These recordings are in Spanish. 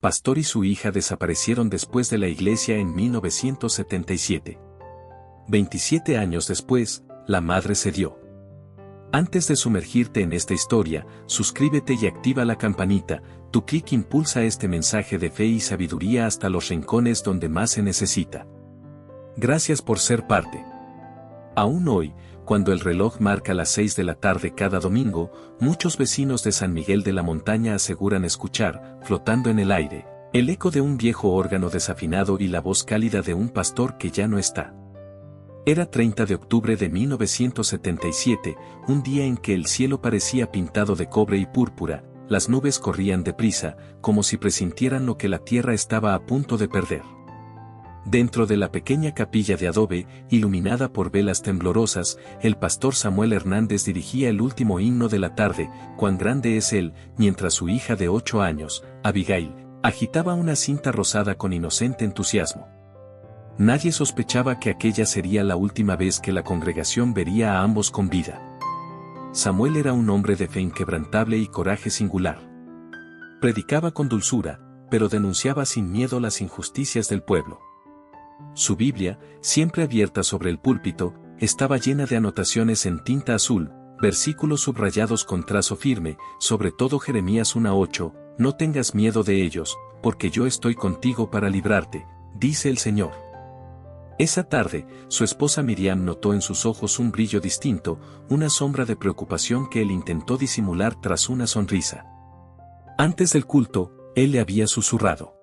pastor y su hija desaparecieron después de la iglesia en 1977. 27 años después, la madre cedió. Antes de sumergirte en esta historia, suscríbete y activa la campanita. Tu clic impulsa este mensaje de fe y sabiduría hasta los rincones donde más se necesita. Gracias por ser parte. Aún hoy, cuando el reloj marca las 6 de la tarde cada domingo, muchos vecinos de San Miguel de la Montaña aseguran escuchar, flotando en el aire, el eco de un viejo órgano desafinado y la voz cálida de un pastor que ya no está. Era 30 de octubre de 1977, un día en que el cielo parecía pintado de cobre y púrpura, las nubes corrían deprisa, como si presintieran lo que la tierra estaba a punto de perder. Dentro de la pequeña capilla de adobe, iluminada por velas temblorosas, el pastor Samuel Hernández dirigía el último himno de la tarde, Cuán grande es él, mientras su hija de 8 años, Abigail, agitaba una cinta rosada con inocente entusiasmo. Nadie sospechaba que aquella sería la última vez que la congregación vería a ambos con vida. Samuel era un hombre de fe inquebrantable y coraje singular. Predicaba con dulzura, pero denunciaba sin miedo las injusticias del pueblo. Su Biblia, siempre abierta sobre el púlpito, estaba llena de anotaciones en tinta azul, versículos subrayados con trazo firme, sobre todo Jeremías 1:8, no tengas miedo de ellos, porque yo estoy contigo para librarte, dice el Señor. Esa tarde, su esposa Miriam notó en sus ojos un brillo distinto, una sombra de preocupación que él intentó disimular tras una sonrisa. Antes del culto, él le había susurrado: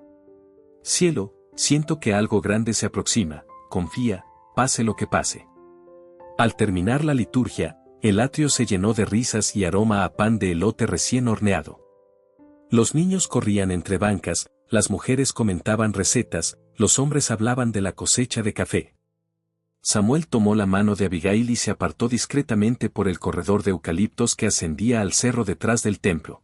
«Cielo, siento que algo grande se aproxima, confía, pase lo que pase». Al terminar la liturgia, el atrio se llenó de risas y aroma a pan de elote recién horneado. Los niños corrían entre bancas, las mujeres comentaban recetas, los hombres hablaban de la cosecha de café. Samuel tomó la mano de Abigail y se apartó discretamente por el corredor de eucaliptos que ascendía al cerro detrás del templo.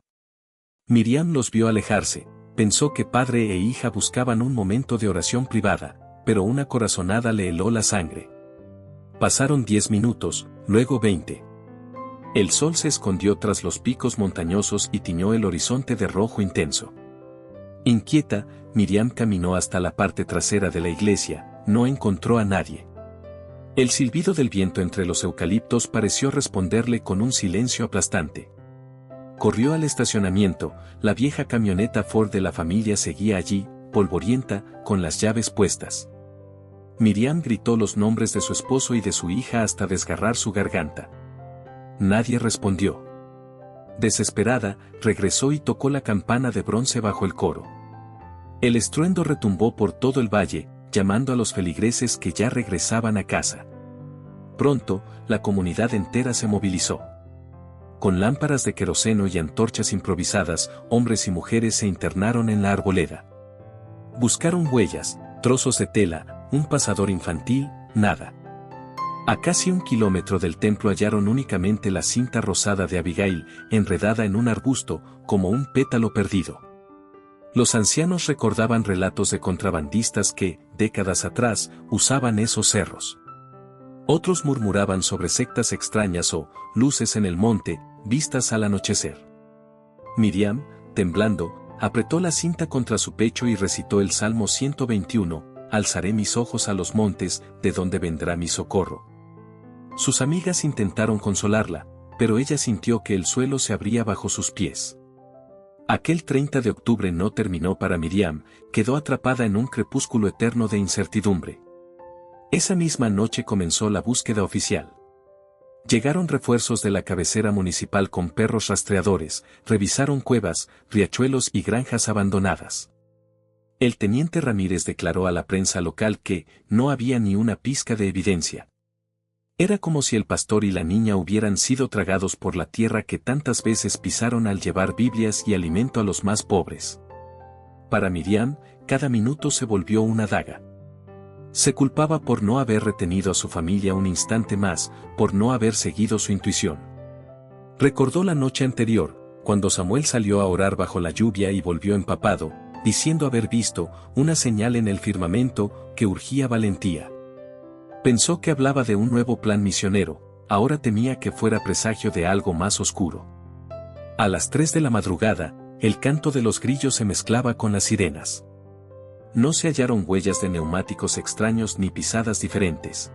Miriam los vio alejarse, pensó que padre e hija buscaban un momento de oración privada, pero una corazonada le heló la sangre. Pasaron 10 minutos, luego 20. El sol se escondió tras los picos montañosos y tiñó el horizonte de rojo intenso. Inquieta, Miriam caminó hasta la parte trasera de la iglesia, no encontró a nadie. El silbido del viento entre los eucaliptos pareció responderle con un silencio aplastante. Corrió al estacionamiento, la vieja camioneta Ford de la familia seguía allí, polvorienta, con las llaves puestas. Miriam gritó los nombres de su esposo y de su hija hasta desgarrar su garganta. Nadie respondió. Desesperada, regresó y tocó la campana de bronce bajo el coro. El estruendo retumbó por todo el valle, llamando a los feligreses que ya regresaban a casa. Pronto, la comunidad entera se movilizó. Con lámparas de queroseno y antorchas improvisadas, hombres y mujeres se internaron en la arboleda. Buscaron huellas, trozos de tela, un pasador infantil, nada. A casi 1 kilómetro del templo hallaron únicamente la cinta rosada de Abigail, enredada en un arbusto, como un pétalo perdido. Los ancianos recordaban relatos de contrabandistas que, décadas atrás, usaban esos cerros. Otros murmuraban sobre sectas extrañas o luces en el monte, vistas al anochecer. Miriam, temblando, apretó la cinta contra su pecho y recitó el Salmo 121, «Alzaré mis ojos a los montes, de donde vendrá mi socorro». Sus amigas intentaron consolarla, pero ella sintió que el suelo se abría bajo sus pies. Aquel 30 de octubre no terminó para Miriam, quedó atrapada en un crepúsculo eterno de incertidumbre. Esa misma noche comenzó la búsqueda oficial. Llegaron refuerzos de la cabecera municipal con perros rastreadores, revisaron cuevas, riachuelos y granjas abandonadas. El teniente Ramírez declaró a la prensa local que no había ni una pizca de evidencia. Era como si el pastor y la niña hubieran sido tragados por la tierra que tantas veces pisaron al llevar Biblias y alimento a los más pobres. Para Miriam, cada minuto se volvió una daga. Se culpaba por no haber retenido a su familia un instante más, por no haber seguido su intuición. Recordó la noche anterior, cuando Samuel salió a orar bajo la lluvia y volvió empapado, diciendo haber visto una señal en el firmamento que urgía valentía. Pensó que hablaba de un nuevo plan misionero, ahora temía que fuera presagio de algo más oscuro. A las 3 de la madrugada, El canto de los grillos se mezclaba con las sirenas. No se hallaron huellas de neumáticos extraños ni pisadas diferentes.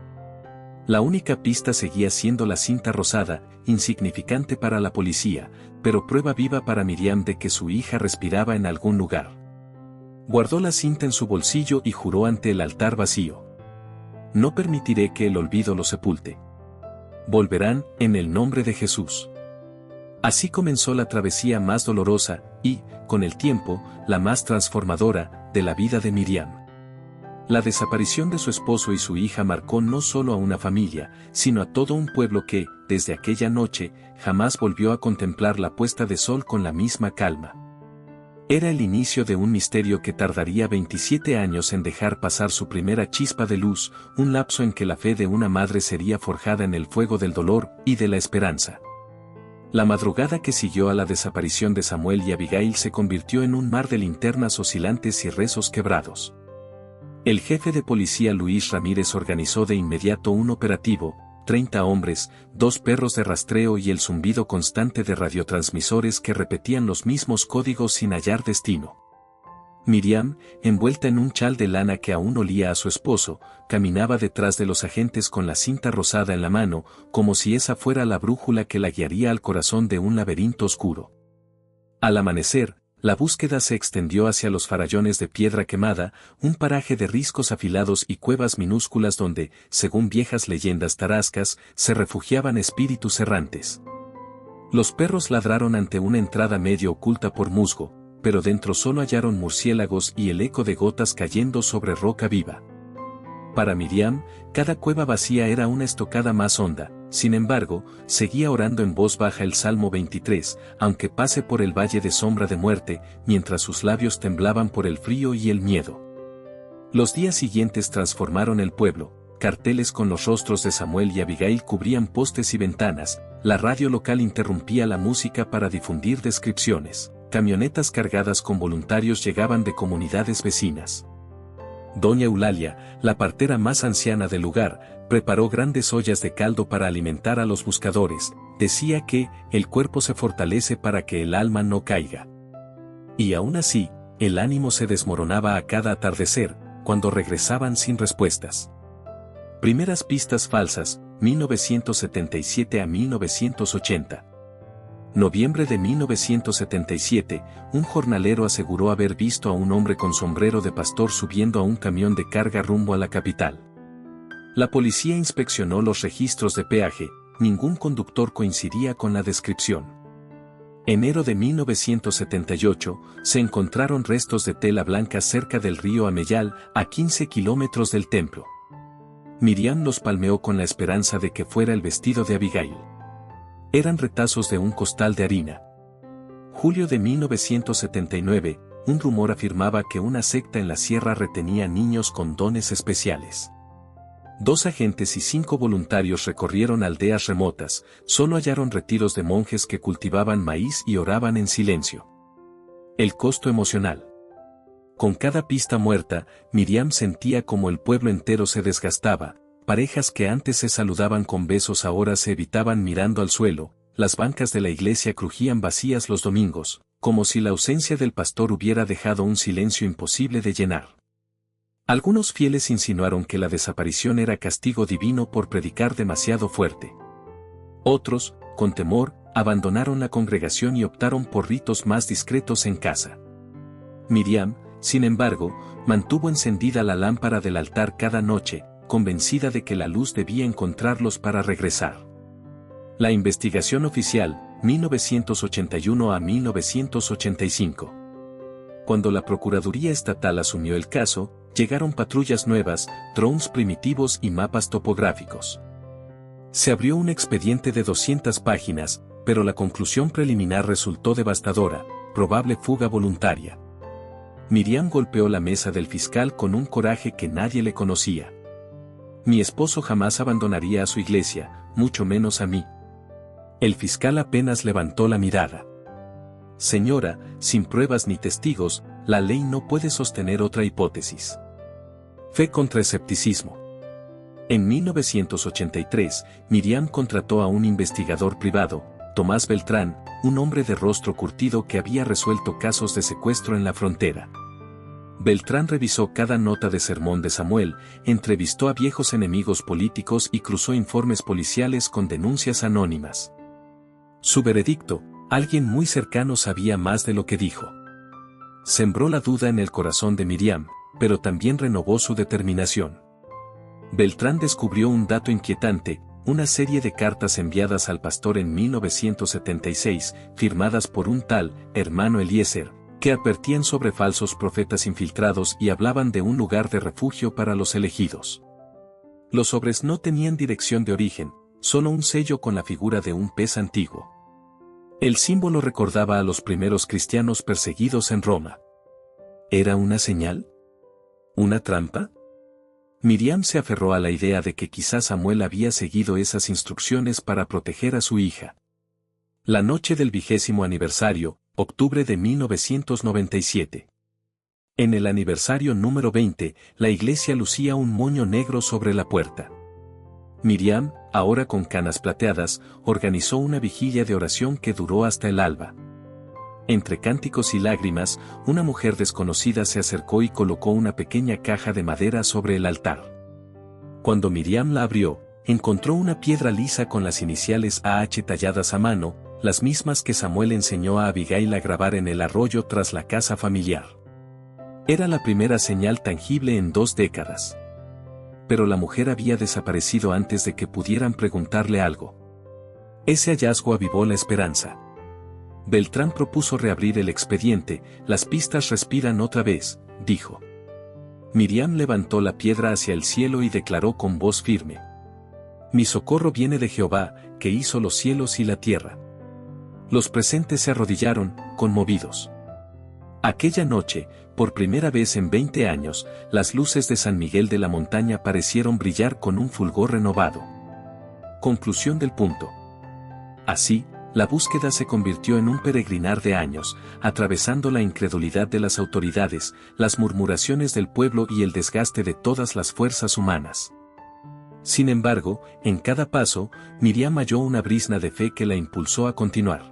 La única pista seguía siendo la cinta rosada, insignificante para la policía, pero prueba viva para Miriam de que su hija respiraba en algún lugar. Guardó la cinta en su bolsillo y juró ante el altar vacío: no permitiré que el olvido lo sepulte. Volverán, en el nombre de Jesús. Así comenzó la travesía más dolorosa, y, con el tiempo, la más transformadora, de la vida de Miriam. La desaparición de su esposo y su hija marcó no solo a una familia, sino a todo un pueblo que, desde aquella noche, jamás volvió a contemplar la puesta de sol con la misma calma. Era el inicio de un misterio que tardaría 27 años en dejar pasar su primera chispa de luz, un lapso en que la fe de una madre sería forjada en el fuego del dolor y de la esperanza. La madrugada que siguió a la desaparición de Samuel y Abigail se convirtió en un mar de linternas oscilantes y rezos quebrados. El jefe de policía Luis Ramírez organizó de inmediato un operativo: 30 hombres, 2 perros de rastreo y el zumbido constante de radiotransmisores que repetían los mismos códigos sin hallar destino. Miriam, envuelta en un chal de lana que aún olía a su esposo, caminaba detrás de los agentes con la cinta rosada en la mano, como si esa fuera la brújula que la guiaría al corazón de un laberinto oscuro. Al amanecer, la búsqueda se extendió hacia los farallones de piedra quemada, un paraje de riscos afilados y cuevas minúsculas donde, según viejas leyendas tarascas, se refugiaban espíritus errantes. Los perros ladraron ante una entrada medio oculta por musgo, pero dentro solo hallaron murciélagos y el eco de gotas cayendo sobre roca viva. Para Miriam, cada cueva vacía era una estocada más honda. Sin embargo, seguía orando en voz baja el Salmo 23, aunque pase por el valle de sombra de muerte, mientras sus labios temblaban por el frío y el miedo. Los días siguientes transformaron el pueblo. Carteles con los rostros de Samuel y Abigail cubrían postes y ventanas, la radio local interrumpía la música para difundir descripciones, camionetas cargadas con voluntarios llegaban de comunidades vecinas. Doña Eulalia, la partera más anciana del lugar, preparó grandes ollas de caldo para alimentar a los buscadores. Decía que el cuerpo se fortalece para que el alma no caiga. Y aún así, el ánimo se desmoronaba a cada atardecer, cuando regresaban sin respuestas. Primeras pistas falsas, 1977 a 1980. Noviembre de 1977, un jornalero aseguró haber visto a un hombre con sombrero de pastor subiendo a un camión de carga rumbo a la capital. La policía inspeccionó los registros de peaje, ningún conductor coincidía con la descripción. Enero de 1978, se encontraron restos de tela blanca cerca del río Ameyal, a 15 kilómetros del templo. Miriam los palmeó con la esperanza de que fuera el vestido de Abigail. Eran retazos de un costal de harina. Julio de 1979, un rumor afirmaba que una secta en la sierra retenía niños con dones especiales. 2 agentes y 5 voluntarios recorrieron aldeas remotas, solo hallaron retiros de monjes que cultivaban maíz y oraban en silencio. El costo emocional. Con cada pista muerta, Miriam sentía como el pueblo entero se desgastaba. Parejas que antes se saludaban con besos ahora se evitaban mirando al suelo, las bancas de la iglesia crujían vacías los domingos, como si la ausencia del pastor hubiera dejado un silencio imposible de llenar. Algunos fieles insinuaron que la desaparición era castigo divino por predicar demasiado fuerte. Otros, con temor, abandonaron la congregación y optaron por ritos más discretos en casa. Miriam, sin embargo, mantuvo encendida la lámpara del altar cada noche, convencida de que la luz debía encontrarlos para regresar. La investigación oficial, 1981 a 1985. Cuando la Procuraduría Estatal asumió el caso, llegaron patrullas nuevas, drones primitivos y mapas topográficos. Se abrió un expediente de 200 páginas, pero la conclusión preliminar resultó devastadora: probable fuga voluntaria. Miriam golpeó la mesa del fiscal con un coraje que nadie le conocía. Mi esposo jamás abandonaría a su iglesia, mucho menos a mí. El fiscal apenas levantó la mirada. Señora, sin pruebas ni testigos, la ley no puede sostener otra hipótesis. Fe contra escepticismo. En 1983, Miriam contrató a un investigador privado, Tomás Beltrán, un hombre de rostro curtido que había resuelto casos de secuestro en la frontera. Beltrán revisó cada nota de sermón de Samuel, entrevistó a viejos enemigos políticos y cruzó informes policiales con denuncias anónimas. Su veredicto: alguien muy cercano sabía más de lo que dijo. Sembró la duda en el corazón de Miriam, pero también renovó su determinación. Beltrán descubrió un dato inquietante: una serie de cartas enviadas al pastor en 1976, firmadas por un tal hermano Eliezer, que advertían sobre falsos profetas infiltrados y hablaban de un lugar de refugio para los elegidos. Los sobres no tenían dirección de origen, solo un sello con la figura de un pez antiguo. El símbolo recordaba a los primeros cristianos perseguidos en Roma. ¿Era una señal? ¿Una trampa? Miriam se aferró a la idea de que quizás Samuel había seguido esas instrucciones para proteger a su hija. La noche del 20º aniversario, octubre de 1997. En el aniversario número 20, la iglesia lucía un moño negro sobre la puerta. Miriam, ahora con canas plateadas, organizó una vigilia de oración que duró hasta el alba. Entre cánticos y lágrimas, una mujer desconocida se acercó y colocó una pequeña caja de madera sobre el altar. Cuando Miriam la abrió, encontró una piedra lisa con las iniciales AH talladas a mano, las mismas que Samuel enseñó a Abigail a grabar en el arroyo tras la casa familiar. Era la primera señal tangible en 2 décadas. Pero la mujer había desaparecido antes de que pudieran preguntarle algo. Ese hallazgo avivó la esperanza. Beltrán propuso reabrir el expediente. Las pistas respiran otra vez, dijo. Miriam levantó la piedra hacia el cielo y declaró con voz firme: mi socorro viene de Jehová, que hizo los cielos y la tierra. Los presentes se arrodillaron, conmovidos. Aquella noche, por primera vez en 20 años, las luces de San Miguel de la Montaña parecieron brillar con un fulgor renovado. Conclusión del punto. Así, la búsqueda se convirtió en un peregrinar de años, atravesando la incredulidad de las autoridades, las murmuraciones del pueblo y el desgaste de todas las fuerzas humanas. Sin embargo, en cada paso, Miriam halló una brizna de fe que la impulsó a continuar.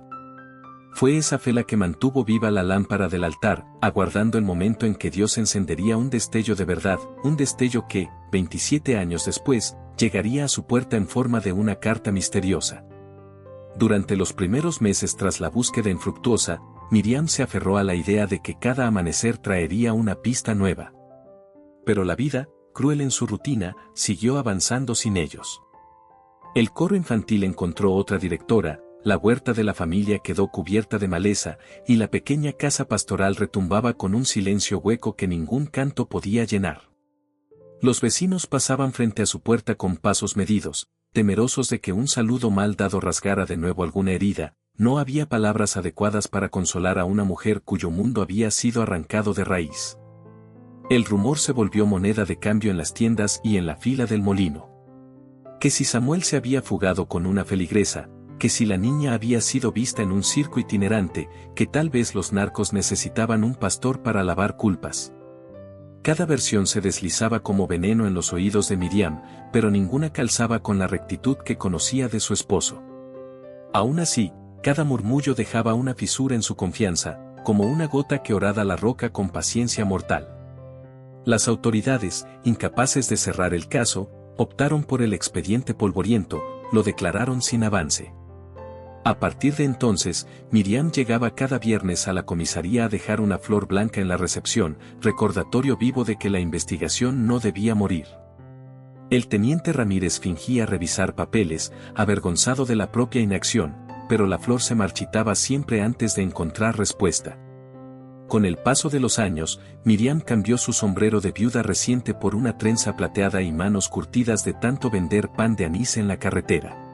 Fue esa fe la que mantuvo viva la lámpara del altar, aguardando el momento en que Dios encendería un destello de verdad, un destello que, 27 años después, llegaría a su puerta en forma de una carta misteriosa. Durante los primeros meses tras la búsqueda infructuosa, Miriam se aferró a la idea de que cada amanecer traería una pista nueva. Pero la vida, cruel en su rutina, siguió avanzando sin ellos. El coro infantil encontró otra directora, la huerta de la familia quedó cubierta de maleza, y la pequeña casa pastoral retumbaba con un silencio hueco que ningún canto podía llenar. Los vecinos pasaban frente a su puerta con pasos medidos, temerosos de que un saludo mal dado rasgara de nuevo alguna herida. No había palabras adecuadas para consolar a una mujer cuyo mundo había sido arrancado de raíz. El rumor se volvió moneda de cambio en las tiendas y en la fila del molino. Que si Samuel se había fugado con una feligresa, que si la niña había sido vista en un circo itinerante, que tal vez los narcos necesitaban un pastor para lavar culpas. Cada versión se deslizaba como veneno en los oídos de Miriam, pero ninguna calzaba con la rectitud que conocía de su esposo. Aún así, cada murmullo dejaba una fisura en su confianza, como una gota que horada la roca con paciencia mortal. Las autoridades, incapaces de cerrar el caso, optaron por el expediente polvoriento, lo declararon sin avance. A partir de entonces, Miriam llegaba cada viernes a la comisaría a dejar una flor blanca en la recepción, recordatorio vivo de que la investigación no debía morir. El teniente Ramírez fingía revisar papeles, avergonzado de la propia inacción, pero la flor se marchitaba siempre antes de encontrar respuesta. Con el paso de los años, Miriam cambió su sombrero de viuda reciente por una trenza plateada y manos curtidas de tanto vender pan de anís en la carretera.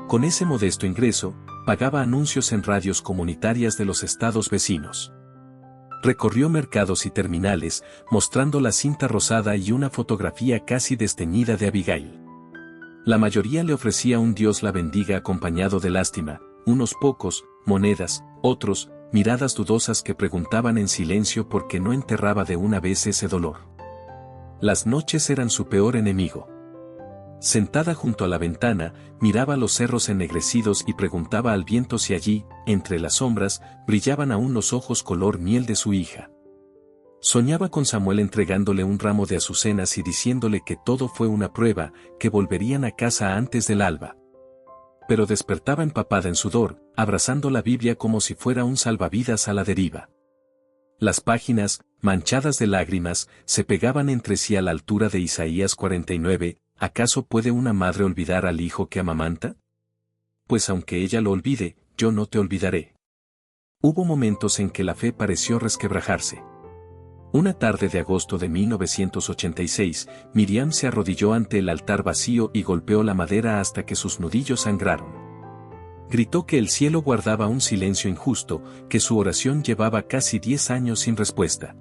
Con ese modesto ingreso, pagaba anuncios en radios comunitarias de los estados vecinos. Recorrió mercados y terminales, mostrando la cinta rosada y una fotografía casi desteñida de Abigail. La mayoría le ofrecía un Dios la bendiga acompañado de lástima, unos pocos, monedas, otros, miradas dudosas que preguntaban en silencio por qué no enterraba de una vez ese dolor. Las noches eran su peor enemigo. Sentada junto a la ventana, miraba los cerros ennegrecidos y preguntaba al viento si allí, entre las sombras, brillaban aún los ojos color miel de su hija. Soñaba con Samuel entregándole un ramo de azucenas y diciéndole que todo fue una prueba, que volverían a casa antes del alba. Pero despertaba empapada en sudor, abrazando la Biblia como si fuera un salvavidas a la deriva. Las páginas, manchadas de lágrimas, se pegaban entre sí a la altura de Isaías 49, ¿acaso puede una madre olvidar al hijo que amamanta? Pues aunque ella lo olvide, yo no te olvidaré. Hubo momentos en que la fe pareció resquebrajarse. Una tarde de agosto de 1986, Miriam se arrodilló ante el altar vacío y golpeó la madera hasta que sus nudillos sangraron. Gritó que el cielo guardaba un silencio injusto, que su oración llevaba casi 10 años sin respuesta.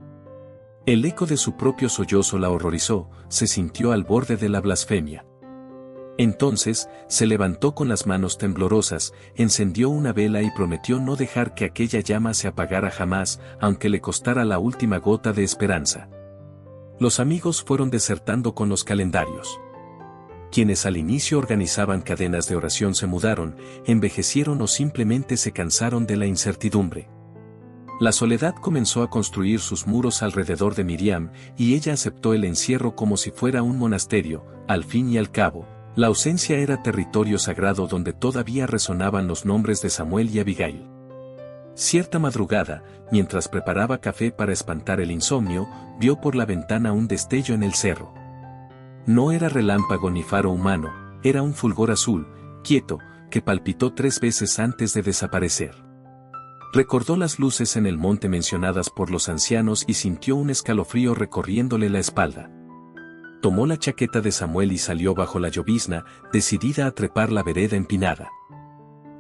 El eco de su propio sollozo la horrorizó, se sintió al borde de la blasfemia. Entonces, se levantó con las manos temblorosas, encendió una vela y prometió no dejar que aquella llama se apagara jamás, aunque le costara la última gota de esperanza. Los amigos fueron desertando con los calendarios. Quienes al inicio organizaban cadenas de oración se mudaron, envejecieron o simplemente se cansaron de la incertidumbre. La soledad comenzó a construir sus muros alrededor de Miriam, y ella aceptó el encierro como si fuera un monasterio. Al fin y al cabo, la ausencia era territorio sagrado donde todavía resonaban los nombres de Samuel y Abigail. Cierta madrugada, mientras preparaba café para espantar el insomnio, vio por la ventana un destello en el cerro. No era relámpago ni faro humano, era un fulgor azul, quieto, que palpitó 3 veces antes de desaparecer. Recordó las luces en el monte mencionadas por los ancianos y sintió un escalofrío recorriéndole la espalda. Tomó la chaqueta de Samuel y salió bajo la llovizna, decidida a trepar la vereda empinada.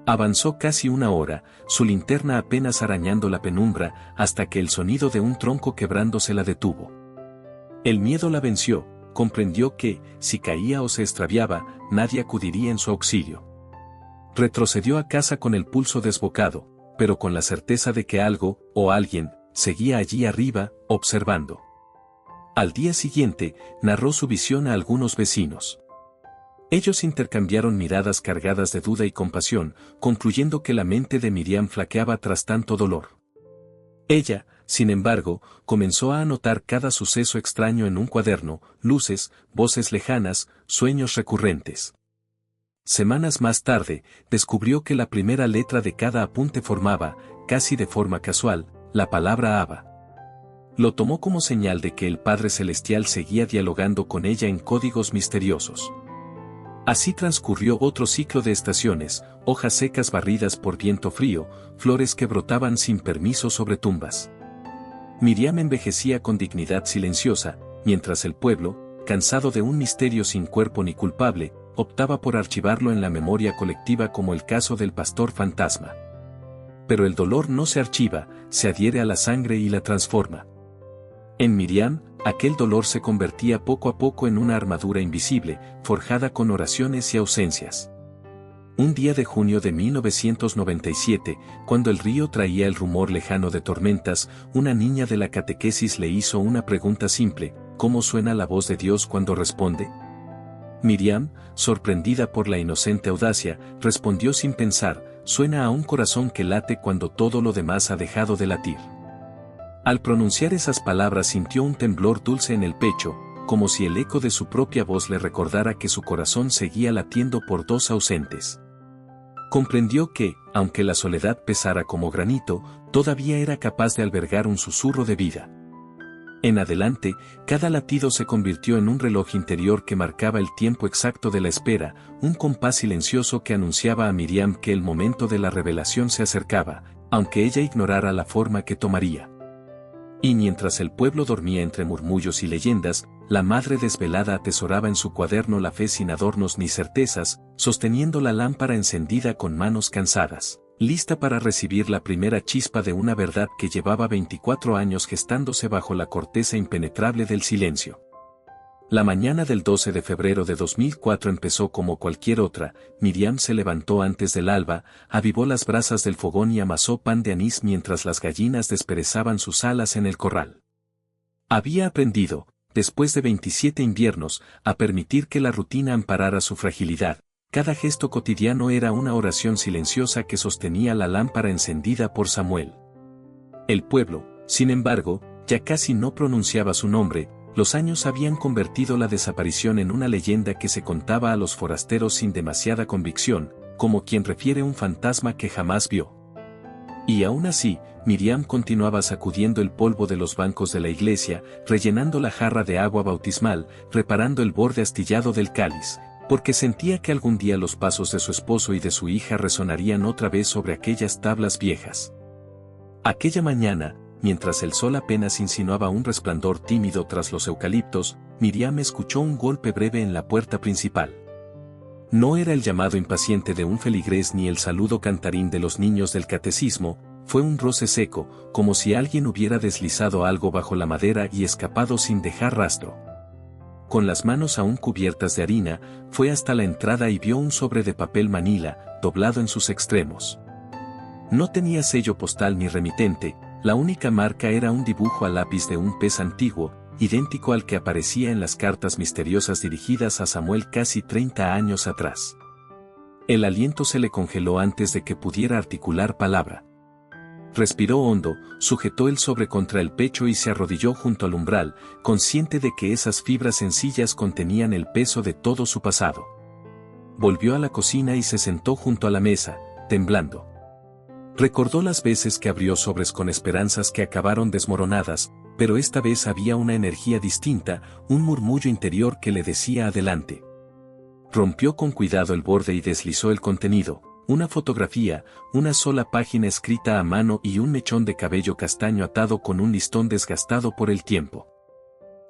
Avanzó casi 1 hora, su linterna apenas arañando la penumbra, hasta que el sonido de un tronco quebrándose la detuvo. El miedo la venció, comprendió que, si caía o se extraviaba, nadie acudiría en su auxilio. Retrocedió a casa con el pulso desbocado, pero con la certeza de que algo, o alguien, seguía allí arriba, observando. Al día siguiente, narró su visión a algunos vecinos. Ellos intercambiaron miradas cargadas de duda y compasión, concluyendo que la mente de Miriam flaqueaba tras tanto dolor. Ella, sin embargo, comenzó a anotar cada suceso extraño en un cuaderno, luces, voces lejanas, sueños recurrentes. Semanas más tarde, descubrió que la primera letra de cada apunte formaba, casi de forma casual, la palabra Abba. Lo tomó como señal de que el Padre Celestial seguía dialogando con ella en códigos misteriosos. Así transcurrió otro ciclo de estaciones, hojas secas barridas por viento frío, flores que brotaban sin permiso sobre tumbas. Miriam envejecía con dignidad silenciosa, mientras el pueblo, cansado de un misterio sin cuerpo ni culpable, optaba por archivarlo en la memoria colectiva como el caso del pastor fantasma. Pero el dolor no se archiva, se adhiere a la sangre y la transforma. En Miriam, aquel dolor se convertía poco a poco en una armadura invisible, forjada con oraciones y ausencias. Un día de junio de 1997, cuando el río traía el rumor lejano de tormentas, una niña de la catequesis le hizo una pregunta simple: ¿cómo suena la voz de Dios cuando responde? Miriam, sorprendida por la inocente audacia, respondió sin pensar: suena a un corazón que late cuando todo lo demás ha dejado de latir. Al pronunciar esas palabras sintió un temblor dulce en el pecho, como si el eco de su propia voz le recordara que su corazón seguía latiendo por 2 ausentes. Comprendió que, aunque la soledad pesara como granito, todavía era capaz de albergar un susurro de vida. En adelante, cada latido se convirtió en un reloj interior que marcaba el tiempo exacto de la espera, un compás silencioso que anunciaba a Miriam que el momento de la revelación se acercaba, aunque ella ignorara la forma que tomaría. Y mientras el pueblo dormía entre murmullos y leyendas, la madre desvelada atesoraba en su cuaderno la fe sin adornos ni certezas, sosteniendo la lámpara encendida con manos cansadas, lista para recibir la primera chispa de una verdad que llevaba 24 años gestándose bajo la corteza impenetrable del silencio. La mañana del 12 de febrero de 2004 empezó como cualquier otra. Miriam se levantó antes del alba, avivó las brasas del fogón y amasó pan de anís mientras las gallinas desperezaban sus alas en el corral. Había aprendido, después de 27 inviernos, a permitir que la rutina amparara su fragilidad. Cada gesto cotidiano era una oración silenciosa que sostenía la lámpara encendida por Samuel. El pueblo, sin embargo, ya casi no pronunciaba su nombre. Los años habían convertido la desaparición en una leyenda que se contaba a los forasteros sin demasiada convicción, como quien refiere un fantasma que jamás vio. Y aún así, Miriam continuaba sacudiendo el polvo de los bancos de la iglesia, rellenando la jarra de agua bautismal, reparando el borde astillado del cáliz, porque sentía que algún día los pasos de su esposo y de su hija resonarían otra vez sobre aquellas tablas viejas. Aquella mañana, mientras el sol apenas insinuaba un resplandor tímido tras los eucaliptos, Miriam escuchó un golpe breve en la puerta principal. No era el llamado impaciente de un feligrés ni el saludo cantarín de los niños del catecismo, fue un roce seco, como si alguien hubiera deslizado algo bajo la madera y escapado sin dejar rastro. Con las manos aún cubiertas de harina, fue hasta la entrada y vio un sobre de papel manila, doblado en sus extremos. No tenía sello postal ni remitente. La única marca era un dibujo a lápiz de un pez antiguo, idéntico al que aparecía en las cartas misteriosas dirigidas a Samuel casi 30 años atrás. El aliento se le congeló antes de que pudiera articular palabra. Respiró hondo, sujetó el sobre contra el pecho y se arrodilló junto al umbral, consciente de que esas fibras sencillas contenían el peso de todo su pasado. Volvió a la cocina y se sentó junto a la mesa, temblando. Recordó las veces que abrió sobres con esperanzas que acabaron desmoronadas, pero esta vez había una energía distinta, un murmullo interior que le decía adelante. Rompió con cuidado el borde y deslizó el contenido, una fotografía, una sola página escrita a mano y un mechón de cabello castaño atado con un listón desgastado por el tiempo.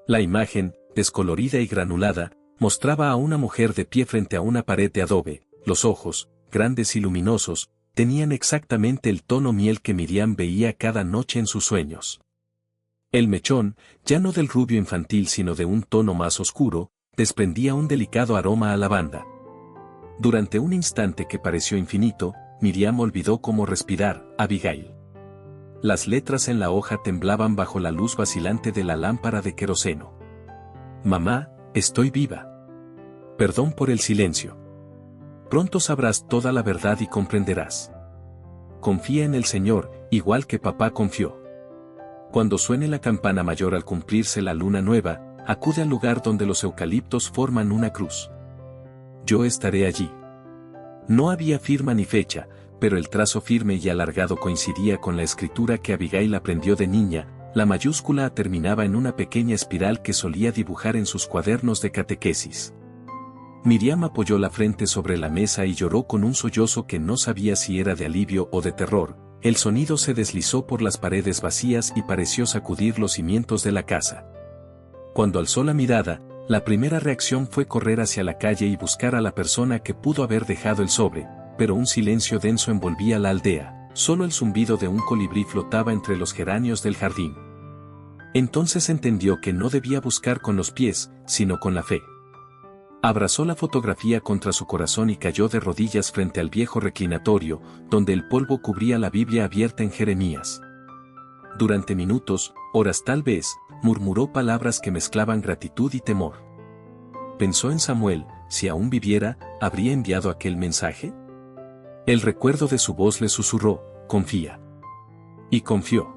La imagen, descolorida y granulada, mostraba a una mujer de pie frente a una pared de adobe. Los ojos, grandes y luminosos, tenían exactamente el tono miel que Miriam veía cada noche en sus sueños. El mechón, ya no del rubio infantil sino de un tono más oscuro, desprendía un delicado aroma a lavanda. Durante un instante que pareció infinito, Miriam olvidó cómo respirar. Abigail. Las letras en la hoja temblaban bajo la luz vacilante de la lámpara de queroseno. Mamá, estoy viva. Perdón por el silencio. Pronto sabrás toda la verdad y comprenderás. Confía en el Señor, igual que papá confió. Cuando suene la campana mayor al cumplirse la luna nueva, acude al lugar donde los eucaliptos forman una cruz. Yo estaré allí. No había firma ni fecha, pero el trazo firme y alargado coincidía con la escritura que Abigail aprendió de niña. La mayúscula terminaba en una pequeña espiral que solía dibujar en sus cuadernos de catequesis. Miriam apoyó la frente sobre la mesa y lloró con un sollozo que no sabía si era de alivio o de terror. El sonido se deslizó por las paredes vacías y pareció sacudir los cimientos de la casa. Cuando alzó la mirada, la primera reacción fue correr hacia la calle y buscar a la persona que pudo haber dejado el sobre, pero un silencio denso envolvía la aldea. Solo el zumbido de un colibrí flotaba entre los geranios del jardín. Entonces entendió que no debía buscar con los pies, sino con la fe. Abrazó la fotografía contra su corazón y cayó de rodillas frente al viejo reclinatorio, donde el polvo cubría la Biblia abierta en Jeremías. Durante minutos, horas tal vez, murmuró palabras que mezclaban gratitud y temor. Pensó en Samuel. Si aún viviera, ¿habría enviado aquel mensaje? El recuerdo de su voz le susurró, confía. Y confió.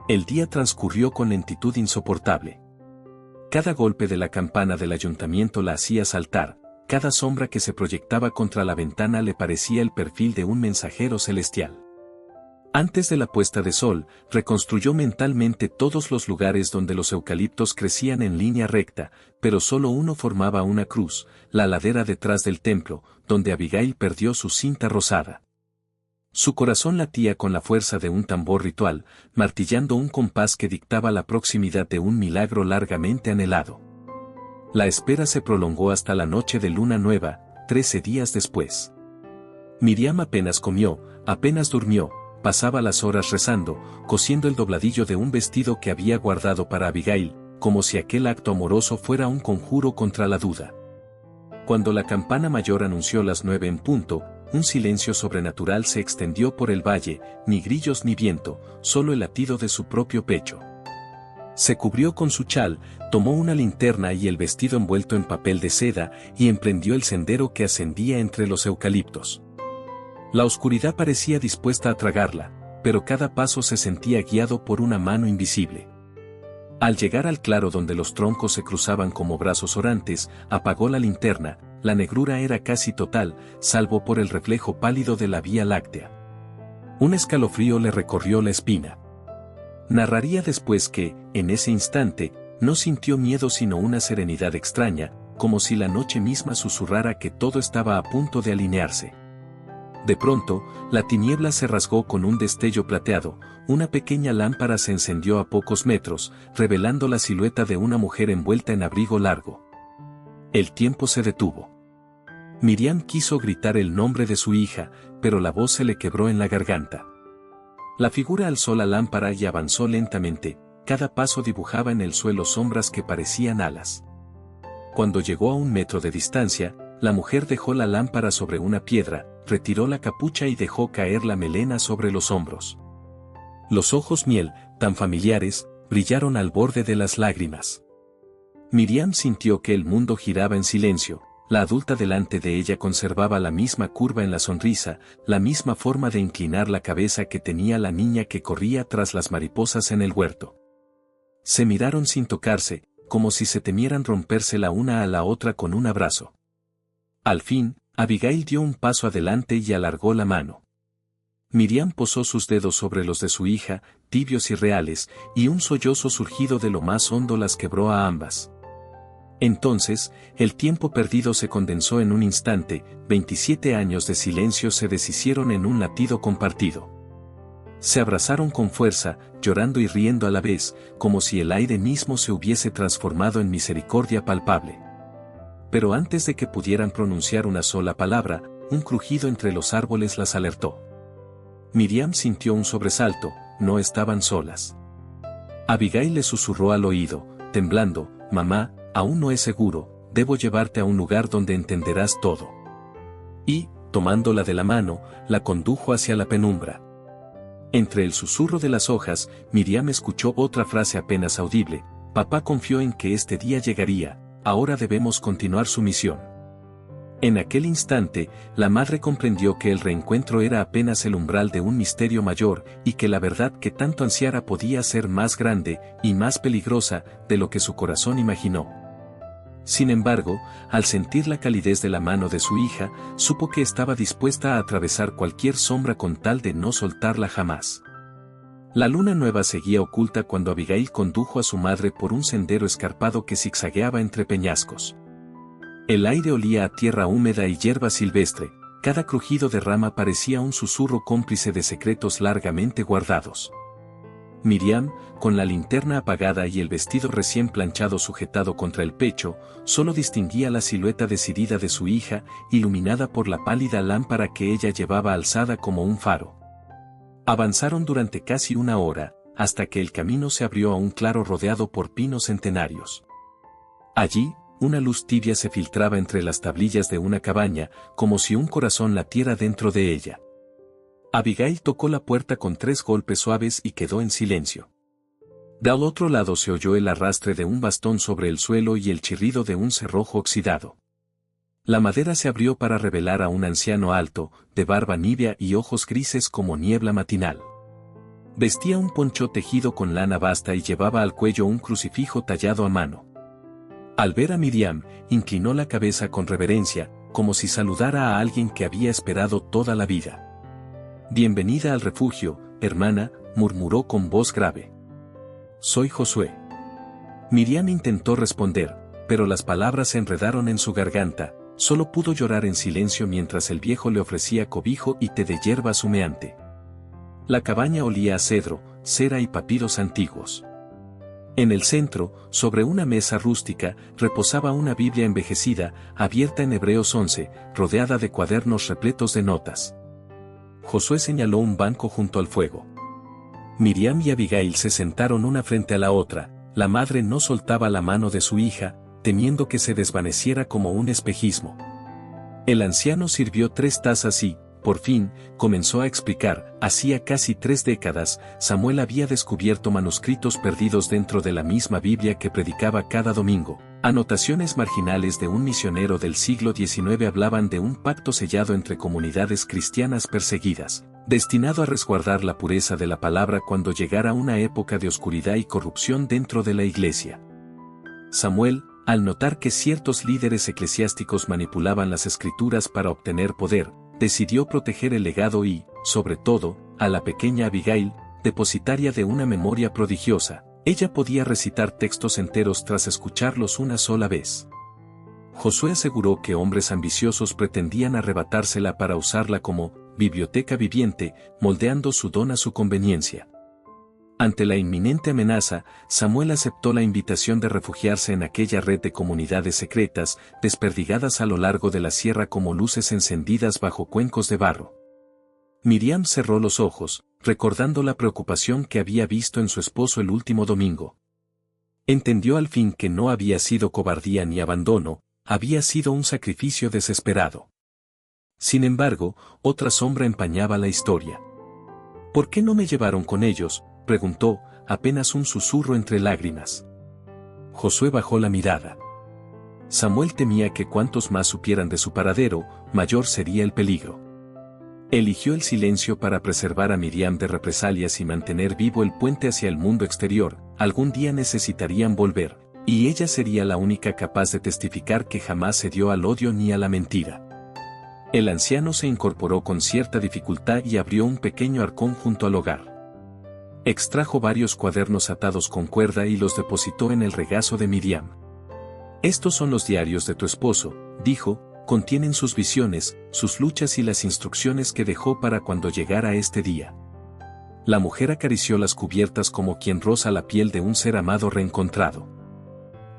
El día transcurrió con lentitud insoportable. Cada golpe de la campana del ayuntamiento la hacía saltar, cada sombra que se proyectaba contra la ventana le parecía el perfil de un mensajero celestial. Antes de la puesta de sol, reconstruyó mentalmente todos los lugares donde los eucaliptos crecían en línea recta, pero solo uno formaba una cruz, la ladera detrás del templo, donde Abigail perdió su cinta rosada. Su corazón latía con la fuerza de un tambor ritual, martillando un compás que dictaba la proximidad de un milagro largamente anhelado. La espera se prolongó hasta la noche de luna nueva, 13 días después. Miriam apenas comió, apenas durmió, pasaba las horas rezando, cosiendo el dobladillo de un vestido que había guardado para Abigail, como si aquel acto amoroso fuera un conjuro contra la duda. Cuando la campana mayor anunció las 9 en punto, un silencio sobrenatural se extendió por el valle, ni grillos ni viento, solo el latido de su propio pecho. Se cubrió con su chal, tomó una linterna y el vestido envuelto en papel de seda y emprendió el sendero que ascendía entre los eucaliptos. La oscuridad parecía dispuesta a tragarla, pero cada paso se sentía guiado por una mano invisible. Al llegar al claro donde los troncos se cruzaban como brazos orantes, apagó la linterna. La negrura era casi total, salvo por el reflejo pálido de la Vía Láctea. Un escalofrío le recorrió la espina. Narraría después que, en ese instante, no sintió miedo sino una serenidad extraña, como si la noche misma susurrara que todo estaba a punto de alinearse. De pronto, la tiniebla se rasgó con un destello plateado, una pequeña lámpara se encendió a pocos metros, revelando la silueta de una mujer envuelta en abrigo largo. El tiempo se detuvo. Miriam quiso gritar el nombre de su hija, pero la voz se le quebró en la garganta. La figura alzó la lámpara y avanzó lentamente, cada paso dibujaba en el suelo sombras que parecían alas. Cuando llegó a 1 metro de distancia, la mujer dejó la lámpara sobre una piedra, retiró la capucha y dejó caer la melena sobre los hombros. Los ojos miel, tan familiares, brillaron al borde de las lágrimas. Miriam sintió que el mundo giraba en silencio. La adulta delante de ella conservaba la misma curva en la sonrisa, la misma forma de inclinar la cabeza que tenía la niña que corría tras las mariposas en el huerto. Se miraron sin tocarse, como si se temieran romperse la una a la otra con un abrazo. Al fin, Abigail dio un paso adelante y alargó la mano. Miriam posó sus dedos sobre los de su hija, tibios y reales, y un sollozo surgido de lo más hondo las quebró a ambas. Entonces, el tiempo perdido se condensó en un instante, 27 años de silencio se deshicieron en un latido compartido. Se abrazaron con fuerza, llorando y riendo a la vez, como si el aire mismo se hubiese transformado en misericordia palpable. Pero antes de que pudieran pronunciar una sola palabra, un crujido entre los árboles las alertó. Miriam sintió un sobresalto, no estaban solas. Abigail le susurró al oído, temblando, «Mamá, aún no es seguro, debo llevarte a un lugar donde entenderás todo». Y, tomándola de la mano, la condujo hacia la penumbra. Entre el susurro de las hojas, Miriam escuchó otra frase apenas audible: «Papá confió en que este día llegaría, ahora debemos continuar su misión». En aquel instante, la madre comprendió que el reencuentro era apenas el umbral de un misterio mayor, y que la verdad que tanto ansiara podía ser más grande y más peligrosa de lo que su corazón imaginó. Sin embargo, al sentir la calidez de la mano de su hija, supo que estaba dispuesta a atravesar cualquier sombra con tal de no soltarla jamás. La luna nueva seguía oculta cuando Abigail condujo a su madre por un sendero escarpado que zigzagueaba entre peñascos. El aire olía a tierra húmeda y hierba silvestre, cada crujido de rama parecía un susurro cómplice de secretos largamente guardados. Miriam, con la linterna apagada y el vestido recién planchado sujetado contra el pecho, solo distinguía la silueta decidida de su hija, iluminada por la pálida lámpara que ella llevaba alzada como un faro. Avanzaron durante casi 1 hora, hasta que el camino se abrió a un claro rodeado por pinos centenarios. Allí, una luz tibia se filtraba entre las tablillas de una cabaña, como si un corazón latiera dentro de ella. Abigail tocó la puerta con 3 golpes suaves y quedó en silencio. Del otro lado se oyó el arrastre de un bastón sobre el suelo y el chirrido de un cerrojo oxidado. La madera se abrió para revelar a un anciano alto, de barba nívea y ojos grises como niebla matinal. Vestía un poncho tejido con lana basta y llevaba al cuello un crucifijo tallado a mano. Al ver a Miriam, inclinó la cabeza con reverencia, como si saludara a alguien que había esperado toda la vida. «Bienvenida al refugio, hermana», murmuró con voz grave. «Soy Josué». Miriam intentó responder, pero las palabras se enredaron en su garganta, solo pudo llorar en silencio mientras el viejo le ofrecía cobijo y té de hierbas humeante. La cabaña olía a cedro, cera y papiros antiguos. En el centro, sobre una mesa rústica, reposaba una Biblia envejecida, abierta en Hebreos 11, rodeada de cuadernos repletos de notas. Josué señaló un banco junto al fuego. Miriam y Abigail se sentaron una frente a la otra, la madre no soltaba la mano de su hija, temiendo que se desvaneciera como un espejismo. El anciano sirvió 3 tazas y, Por fin, comenzó a explicar, hacía casi 3 décadas, Samuel había descubierto manuscritos perdidos dentro de la misma Biblia que predicaba cada domingo. Anotaciones marginales de un misionero del siglo XIX hablaban de un pacto sellado entre comunidades cristianas perseguidas, destinado a resguardar la pureza de la palabra cuando llegara una época de oscuridad y corrupción dentro de la iglesia. Samuel, al notar que ciertos líderes eclesiásticos manipulaban las escrituras para obtener poder, decidió proteger el legado y, sobre todo, a la pequeña Abigail, depositaria de una memoria prodigiosa. Ella podía recitar textos enteros tras escucharlos una sola vez. Josué aseguró que hombres ambiciosos pretendían arrebatársela para usarla como biblioteca viviente, moldeando su don a su conveniencia. Ante la inminente amenaza, Samuel aceptó la invitación de refugiarse en aquella red de comunidades secretas, desperdigadas a lo largo de la sierra como luces encendidas bajo cuencos de barro. Miriam cerró los ojos, recordando la preocupación que había visto en su esposo el último domingo. Entendió al fin que no había sido cobardía ni abandono, había sido un sacrificio desesperado. Sin embargo, otra sombra empañaba la historia. ¿Por qué no me llevaron con ellos?, preguntó, apenas un susurro entre lágrimas. Josué bajó la mirada. Samuel temía que cuantos más supieran de su paradero, mayor sería el peligro. Eligió el silencio para preservar a Miriam de represalias y mantener vivo el puente hacia el mundo exterior. Algún día necesitarían volver, y ella sería la única capaz de testificar que jamás cedió al odio ni a la mentira. El anciano se incorporó con cierta dificultad y abrió un pequeño arcón junto al hogar. Extrajo varios cuadernos atados con cuerda y los depositó en el regazo de Miriam. «Estos son los diarios de tu esposo», dijo, «contienen sus visiones, sus luchas y las instrucciones que dejó para cuando llegara este día». La mujer acarició las cubiertas como quien roza la piel de un ser amado reencontrado.